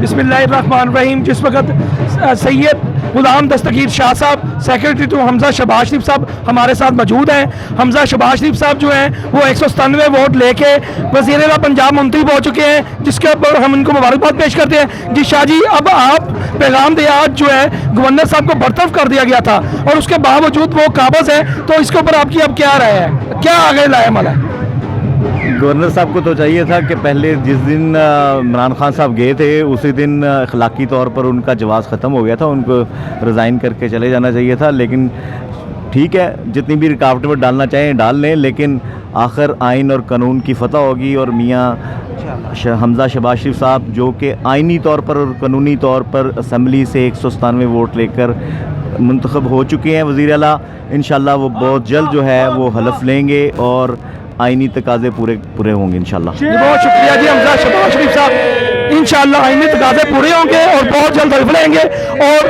बिस्मिल्लाहिर्रहमानिर्रहीम। जिस वक्त सैयद गुलाम दस्तगीर शाह साहब सेक्रेटरी टू हमजा शहबाज शरीफ साहब हमारे साथ मौजूद हैं। हमजा शहबाज शरीफ साहब जो हैं वो 197 वोट लेके वज़ीर आला पंजाब मुंतखब हो चुके हैं, जिसके ऊपर हम इनको मुबारकबाद पेश करते हैं। जी शाह जी, अब आप पैगाम दे, आज जो है गवर्नर साहब को बरतरफ कर दिया गया था और उसके बावजूद वो काबज़ है, तो इसके ऊपर आपकी अब क्या राय है, क्या आगे लाया माला है? गवर्नर साहब को तो चाहिए था कि पहले जिस दिन इमरान खान साहब गए थे उसी दिन अखलाकी तौर पर उनका जवाज़ ख़त्म हो गया था, उनको रिज़ाइन करके चले जाना चाहिए था। लेकिन ठीक है, जितनी भी रुकावटें वो डालना चाहें डाल लें, लेकिन आखिर आइन और कानून की फतह होगी और मियाँ हमजा शहबाज शरीफ साहब जो कि आइनी तौर पर और कानूनी तौर पर असम्बली से 197 वोट लेकर मुंतखब हो चुके हैं वज़ीर आला, इंशाल्लाह वो बहुत जल्द जो है वो हलफ लेंगे और आइनी तकाज़े पूरे होंगे इंशाल्लाह। बहुत शुक्रिया जी हमजा शहबाज शरीफ साहब, इंशाल्लाह आइनी तकाज़े पूरे होंगे और बहुत जल्द हलफ लेंगे। और